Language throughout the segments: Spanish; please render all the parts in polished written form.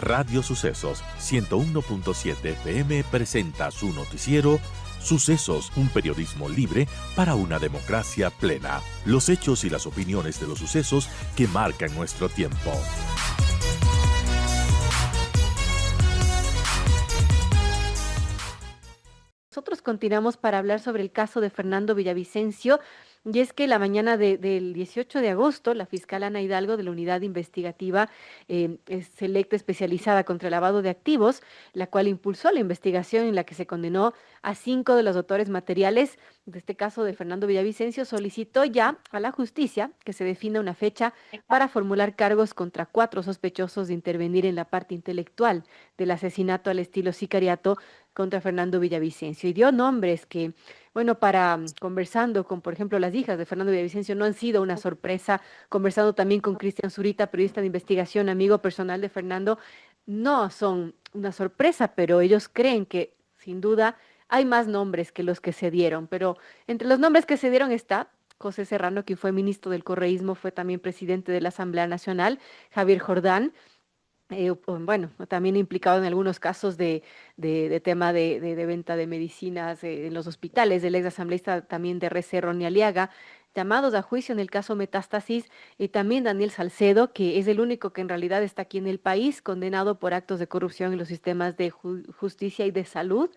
Radio Sucesos 101.7 FM presenta su noticiero Sucesos, un periodismo libre para una democracia plena. Los hechos y las opiniones de los sucesos que marcan nuestro tiempo. Nosotros continuamos para hablar sobre el caso de Fernando Villavicencio, y es que la mañana del 18 de agosto, la fiscal Ana Hidalgo de la Unidad Investigativa Selecta Especializada contra el Lavado de Activos, la cual impulsó la investigación en la que se condenó a 5 de los autores materiales de este caso de Fernando Villavicencio, solicitó ya a la justicia que se defina una fecha para formular cargos contra 4 sospechosos de intervenir en la parte intelectual del asesinato al estilo sicariato contra Fernando Villavicencio. Y dio nombres que, bueno, conversando con, por ejemplo, las hijas de Fernando Villavicencio, no han sido una sorpresa. Conversando también con Cristian Zurita, periodista de investigación, amigo personal de Fernando, no son una sorpresa, pero ellos creen que, sin duda, hay más nombres que los que se dieron. Pero entre los nombres que se dieron está José Serrano, quien fue ministro del Correísmo, fue también presidente de la Asamblea Nacional, Javier Jordán, bueno, también implicado en algunos casos de tema de venta de medicinas en los hospitales, el ex asambleísta también de RC, Ronnie Aliaga, llamados a juicio en el caso Metástasis, y también Daniel Salcedo, que es el único que en realidad está aquí en el país, condenado por actos de corrupción en los sistemas de justicia y de salud.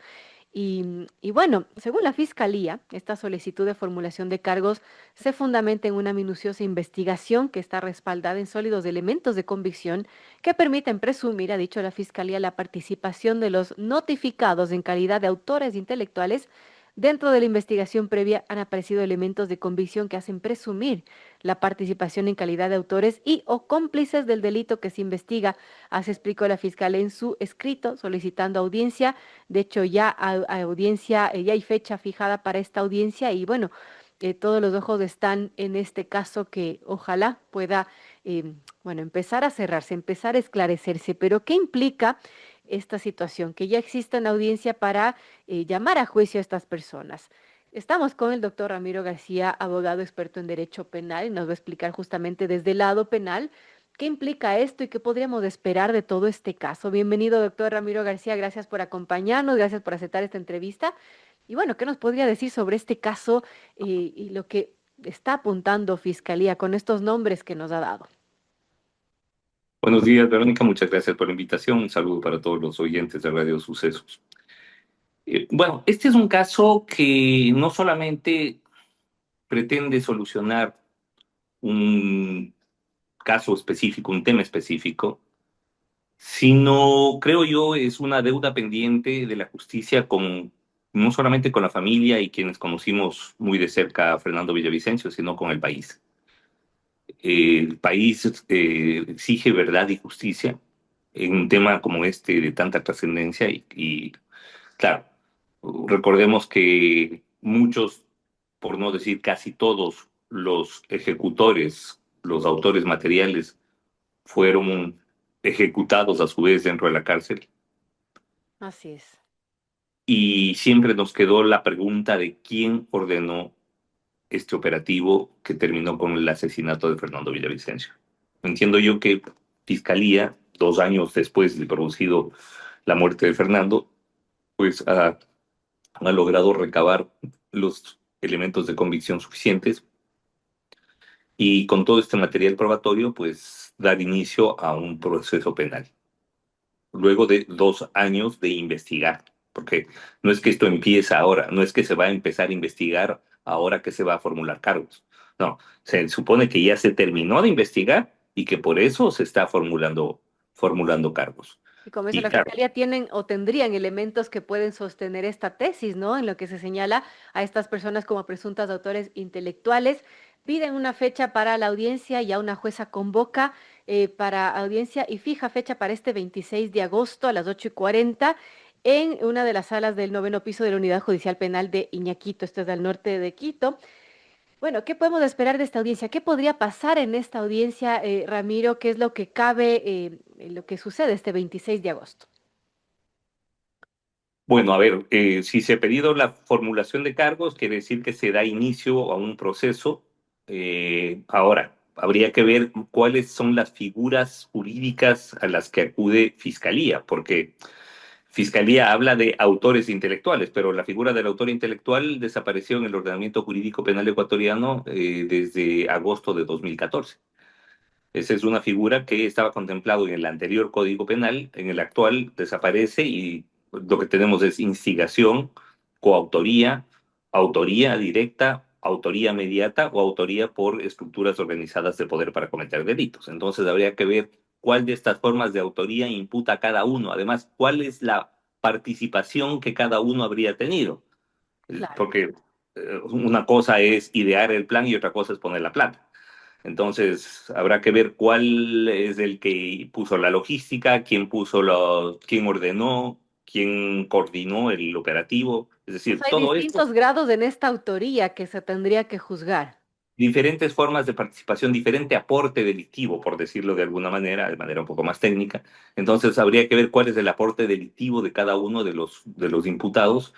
Y bueno, según la Fiscalía, esta solicitud de formulación de cargos se fundamenta en una minuciosa investigación que está respaldada en sólidos elementos de convicción que permiten presumir, ha dicho la Fiscalía, la participación de los notificados en calidad de autores intelectuales. Dentro de la investigación previa han aparecido elementos de convicción que hacen presumir la participación en calidad de autores y o cómplices del delito que se investiga, así explicó la fiscal en su escrito solicitando audiencia. De hecho, ya hay fecha fijada para esta audiencia y bueno, todos los ojos están en este caso que ojalá pueda, bueno, empezar a cerrarse, empezar a esclarecerse. Pero ¿qué implica esta situación? Que ya exista una audiencia para llamar a juicio a estas personas. Estamos con el doctor Ramiro García, abogado experto en derecho penal, y nos va a explicar justamente desde el lado penal qué implica esto y qué podríamos esperar de todo este caso. Bienvenido, doctor Ramiro García, gracias por acompañarnos, gracias por aceptar esta entrevista. Y bueno, ¿qué nos podría decir sobre este caso y lo que está apuntando Fiscalía con estos nombres que nos ha dado? Buenos días, Verónica. Muchas gracias por la invitación. Un saludo para todos los oyentes de Radio Sucesos. Bueno, este es un caso que no solamente pretende solucionar un caso específico, un tema específico, sino, creo yo, es una deuda pendiente de la justicia con no solamente con la familia y quienes conocimos muy de cerca a Fernando Villavicencio, sino con el país. El país exige verdad y justicia en un tema como este de tanta trascendencia y claro, recordemos que muchos, por no decir casi todos, los ejecutores, los autores materiales, fueron ejecutados a su vez dentro de la cárcel. Así es. Y siempre nos quedó la pregunta de quién ordenó este operativo que terminó con el asesinato de Fernando Villavicencio. Entiendo yo que Fiscalía, 2 años después de producido la muerte de Fernando, pues ha logrado recabar los elementos de convicción suficientes y con todo este material probatorio, pues dar inicio a un proceso penal. Luego de 2 años de investigar, porque no es que esto empieza ahora, no es que se va a empezar a investigar ahora que se va a formular cargos. No, se supone que ya se terminó de investigar y que por eso se está formulando cargos. Y como dice Y la claro, Fiscalía, tienen o tendrían elementos que pueden sostener esta tesis, ¿no? En lo que se señala a estas personas como presuntas autores intelectuales. Piden una fecha para la audiencia, ya una jueza convoca para audiencia y fija fecha para este 26 de agosto a las 8:40 en una de las salas del noveno piso de la Unidad Judicial Penal de Iñaquito, esto es al norte de Quito. Bueno, ¿qué podemos esperar de esta audiencia? ¿Qué podría pasar en esta audiencia, Ramiro? ¿Qué es lo que cabe, en lo que sucede este 26 de agosto? bueno, a ver, si se ha pedido la formulación de cargos, quiere decir que se da inicio a un proceso ahora. habría que ver cuáles son las figuras jurídicas a las que acude Fiscalía, porque Fiscalía habla de autores intelectuales, pero la figura del autor intelectual desapareció en el ordenamiento jurídico penal ecuatoriano desde agosto de 2014. Esa es una figura que estaba contemplado en el anterior Código Penal, en el actual desaparece y lo que tenemos es instigación, coautoría, autoría directa, autoría mediata o autoría por estructuras organizadas de poder para cometer delitos. Entonces habría que ver cuál de estas formas de autoría imputa a cada uno. Además, cuál es la participación que cada uno habría tenido. Claro. Porque una cosa es idear el plan y otra cosa es poner la plata. Entonces, habrá que ver cuál es el que puso la logística, quién ordenó, quién coordinó el operativo. Es O sea, decir, hay todo esto, distintos grados en esta autoría que se tendría que juzgar. diferentes formas de participación, diferente aporte delictivo, por decirlo de manera un poco más técnica. Entonces, habría que ver cuál es el aporte delictivo de cada uno de los imputados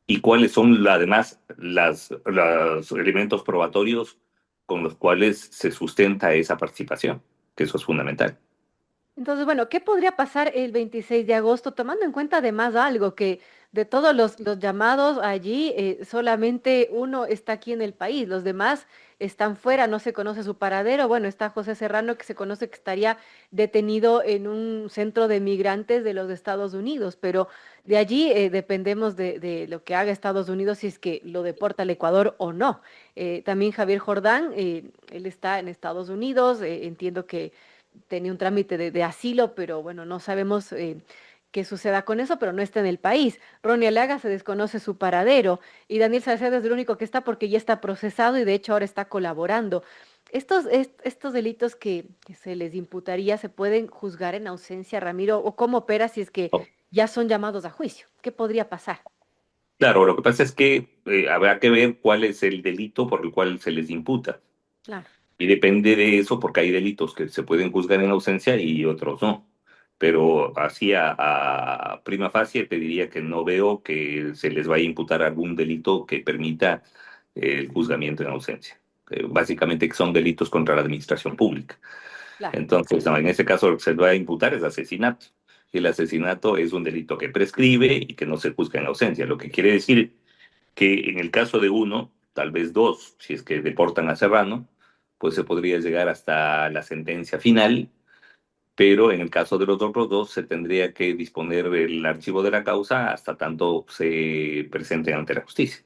y cuáles son además los elementos probatorios con los cuales se sustenta esa participación, que eso es fundamental. Entonces, bueno, ¿qué podría pasar el 26 de agosto, tomando en cuenta además algo que de todos los llamados allí, solamente uno está aquí en el país, los demás están fuera, no se conoce su paradero. Bueno, está José Serrano, que se conoce que estaría detenido en un centro de migrantes de los Estados Unidos, pero de allí dependemos de lo que haga Estados Unidos, si es que lo deporta al Ecuador o no. También Javier Jordán, él está en Estados Unidos, entiendo que tenía un trámite de asilo, pero bueno, no sabemos qué suceda con eso, pero no está en el país. Ronnie Alaga se desconoce su paradero y Daniel Salcedo es el único que está porque ya está procesado y de hecho ahora está colaborando. Estos delitos que se les imputaría se pueden juzgar en ausencia, Ramiro, o cómo opera si es que ya son llamados a juicio. ¿Qué podría pasar? Claro, lo que pasa es que habrá que ver cuál es el delito por el cual se les imputa. Claro. Y depende de eso, porque hay delitos que se pueden juzgar en ausencia y otros no. Pero así a prima facie te diría que no veo que se les vaya a imputar algún delito que permita el juzgamiento en ausencia. Básicamente que son delitos contra la administración pública. Claro. Entonces, no, en ese caso lo que se le va a imputar es asesinato. Y el asesinato es un delito que prescribe y que no se juzga en ausencia. Lo que quiere decir que en el caso de uno, tal vez dos, si es que deportan a Serrano, pues se podría llegar hasta la sentencia final, pero en el caso de los otros dos se tendría que disponer el archivo de la causa hasta tanto se presenten ante la justicia.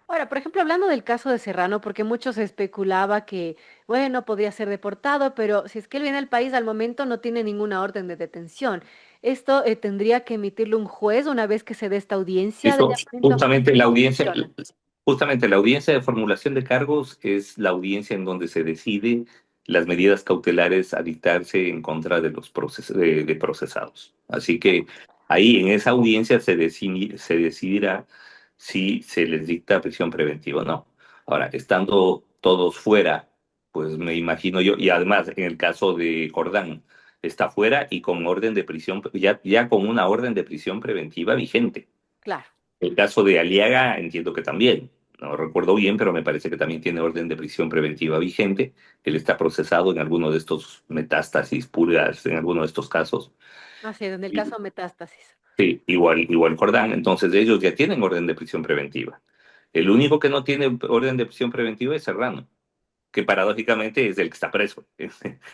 Ahora, por ejemplo, hablando del caso de Serrano, porque mucho se especulaba que, bueno, podría ser deportado, pero si es que él viene al país al momento no tiene ninguna orden de detención. Esto tendría que emitirlo un juez una vez que se dé esta audiencia de Eso, llamamiento a juicio. ¿Cómo funciona? justamente la audiencia de formulación de cargos es la audiencia en donde se decide las medidas cautelares a dictarse en contra de los de procesados. Así que ahí en esa audiencia se decidirá si se les dicta prisión preventiva o no. Ahora, estando todos fuera, pues me imagino yo, y además en el caso de Jordán, está fuera y con orden de prisión, ya con una orden de prisión preventiva vigente. Claro. El caso de Aliaga entiendo que también, no recuerdo bien, pero me parece que también tiene orden de prisión preventiva vigente. Él está procesado en alguno de estos metástasis pulgas, en alguno de estos casos. Así es, en el Y, caso Metástasis. sí, igual Jordán. Entonces ellos ya tienen orden de prisión preventiva. El único que no tiene orden de prisión preventiva es Serrano, que paradójicamente es el que está preso.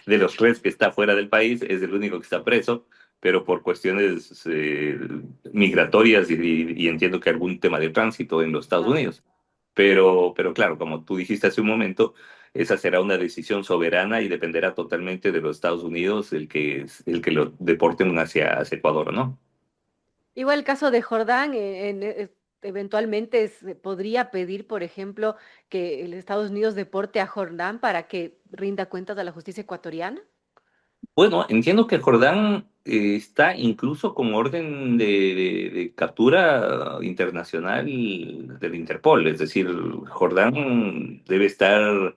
De los tres que está fuera del país, es el único que está preso, pero por cuestiones migratorias y entiendo que algún tema de tránsito en los Estados Claro. Unidos. Pero claro, como tú dijiste hace un momento, esa será una decisión soberana y dependerá totalmente de los Estados Unidos el que lo deporten hacia Ecuador, ¿no? Igual el caso de Jordán, eventualmente se podría pedir, por ejemplo, que el Estados Unidos deporte a Jordán para que rinda cuentas a la justicia ecuatoriana. Bueno, entiendo que Jordán está incluso con orden de captura internacional del Interpol, es decir, Jordán debe estar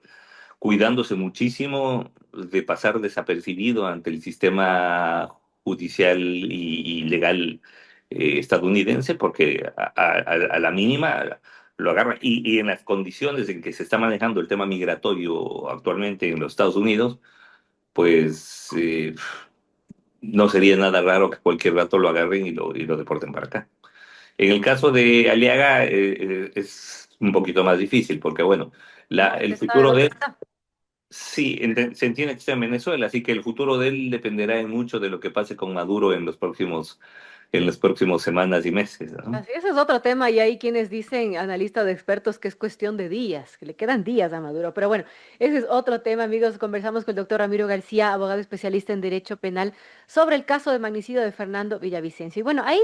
cuidándose muchísimo de pasar desapercibido ante el sistema judicial y legal estadounidense, porque a la mínima lo agarran. Y en las condiciones en que se está manejando el tema migratorio actualmente en los Estados Unidos, pues no sería nada raro que cualquier rato lo agarren y lo deporten para acá. En el caso de Aliaga es un poquito más difícil, porque bueno, Claro, el se sabe futuro de dónde él, está. sí, se entiende que está en Venezuela, así que el futuro de él dependerá en mucho de lo que pase con Maduro en los próximos semanas y meses, ¿no? Así, ese es otro tema y hay quienes dicen, analistas de expertos, que es cuestión de días, que le quedan días a Maduro. Pero bueno, ese es otro tema, amigos. Conversamos con el doctor Ramiro García, abogado especialista en Derecho Penal, sobre el caso de magnicidio de Fernando Villavicencio. Y bueno, ahí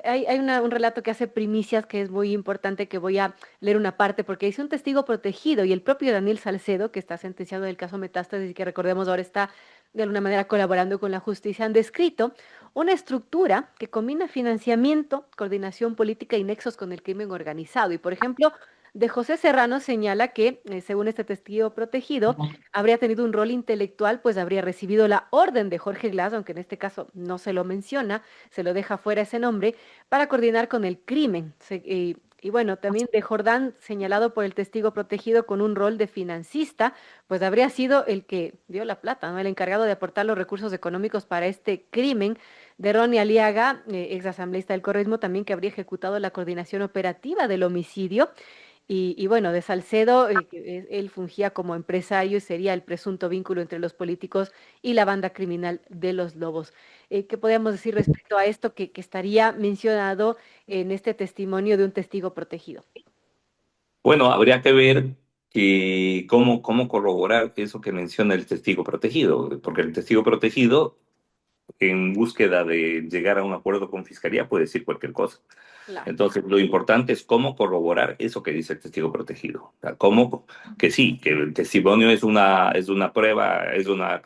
hay un relato que hace primicias que es muy importante, que voy a leer una parte, porque dice un testigo protegido y el propio Daniel Salcedo, que está sentenciado en el caso Metástasis y que recordemos ahora está de alguna manera colaborando con la justicia, han descrito una estructura que combina financiamiento, coordinación política y nexos con el crimen organizado. Y, por ejemplo, de José Serrano señala que, según este testigo protegido, habría tenido un rol intelectual, pues habría recibido la orden de Jorge Glass, aunque en este caso no se lo menciona, se lo deja fuera ese nombre, para coordinar con el crimen. Y bueno, también de Jordán, señalado por el testigo protegido con un rol de financista, pues habría sido el que dio la plata, ¿no? El encargado de aportar los recursos económicos para este crimen de Ronnie Aliaga, ex asambleísta del correísmo, también que habría ejecutado la coordinación operativa del homicidio. Y bueno, de Salcedo, él fungía como empresario y sería el presunto vínculo entre los políticos y la banda criminal de los Lobos. ¿Qué podríamos decir respecto a esto que estaría mencionado en este testimonio de un testigo protegido? Bueno, habría que ver cómo corroborar eso que menciona el testigo protegido, porque el testigo protegido, en búsqueda de llegar a un acuerdo con fiscalía, puede decir cualquier cosa. Claro. Entonces, lo importante es cómo corroborar eso que dice el testigo protegido. O sea, cómo, que sí, que el testimonio es una prueba,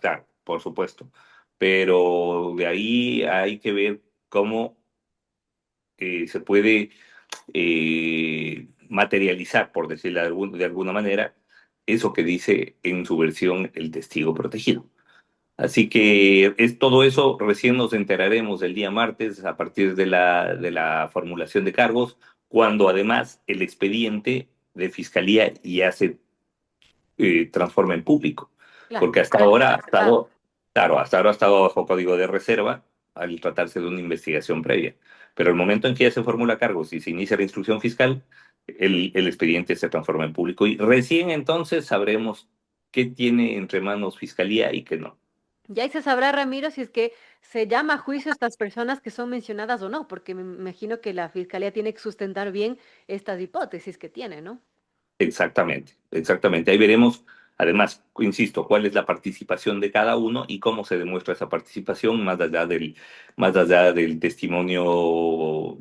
claro, por supuesto, pero de ahí hay que ver cómo se puede materializar, por decirlo de alguna manera, eso que dice en su versión el testigo protegido. Así que es todo eso, recién nos enteraremos el día martes a partir de la formulación de cargos, cuando además el expediente de fiscalía ya se transforma en público, Claro, porque hasta para ser ahora reservado. claro, hasta ahora ha estado bajo código de reserva al tratarse de una investigación previa. Pero el momento en que ya se formula cargos y se inicia la instrucción fiscal, el expediente se transforma en público y recién entonces sabremos qué tiene entre manos fiscalía y qué no. Ya ahí se sabrá, Ramiro, si es que se llama a juicio a estas personas que son mencionadas o no, porque me imagino que la fiscalía tiene que sustentar bien estas hipótesis que tiene, ¿no? Exactamente, exactamente. Ahí veremos, además, insisto, cuál es la participación de cada uno y cómo se demuestra esa participación más allá del testimonio,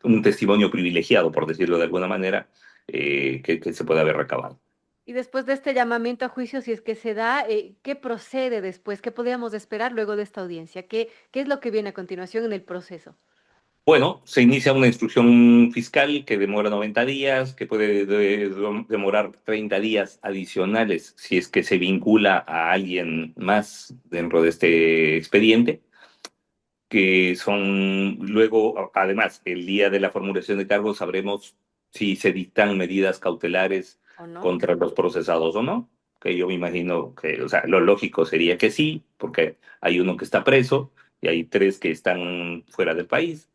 un testimonio privilegiado, por decirlo de alguna manera, que se puede haber recabado. Y después de este llamamiento a juicio, si es que se da, ¿qué procede después? ¿Qué podríamos esperar luego de esta audiencia? ¿Qué es lo que viene a continuación en el proceso? Bueno, se inicia una instrucción fiscal que demora 90 días, que puede demorar 30 días adicionales si es que se vincula a alguien más dentro de este expediente, que son luego, además, el día de la formulación de cargos sabremos si se dictan medidas cautelares ¿O no? contra los procesados o no, que yo me imagino que, o sea, lo lógico sería que sí, porque hay uno que está preso y hay tres que están fuera del país.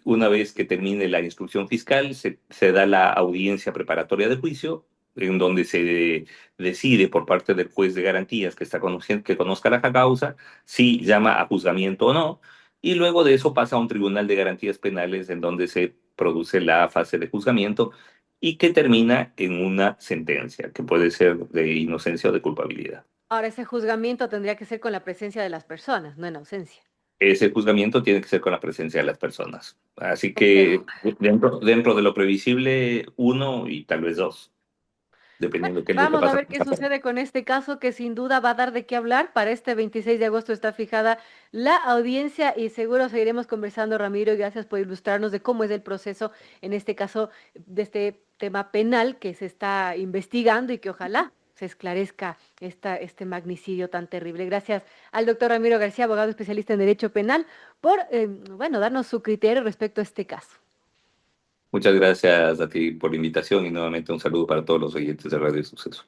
Una vez que termine la instrucción fiscal, se da la audiencia preparatoria de juicio, en donde se decide por parte del juez de garantías que está conociendo, que conozca la causa, si llama a juzgamiento o no, y luego de eso pasa a un tribunal de garantías penales en donde se produce la fase de juzgamiento y que termina en una sentencia, que puede ser de inocencia o de culpabilidad. Ahora, ese juzgamiento tendría que ser con la presencia de las personas, no en ausencia. Ese juzgamiento tiene que ser con la presencia de las personas. Así Complejo. que dentro de lo previsible, uno y tal vez dos, Bueno, dependiendo de qué es lo que vamos a pasa ver con qué esa persona. sucede con este caso que sin duda va a dar de qué hablar. Para este 26 de agosto está fijada la audiencia y seguro seguiremos conversando, Ramiro, y gracias por ilustrarnos de cómo es el proceso, en este caso, de este tema penal que se está investigando y que ojalá se esclarezca este magnicidio tan terrible. Gracias al doctor Ramiro García, abogado especialista en Derecho Penal, por, bueno, darnos su criterio respecto a este caso. Muchas gracias a ti por la invitación y nuevamente un saludo para todos los oyentes de Radio Sucesos.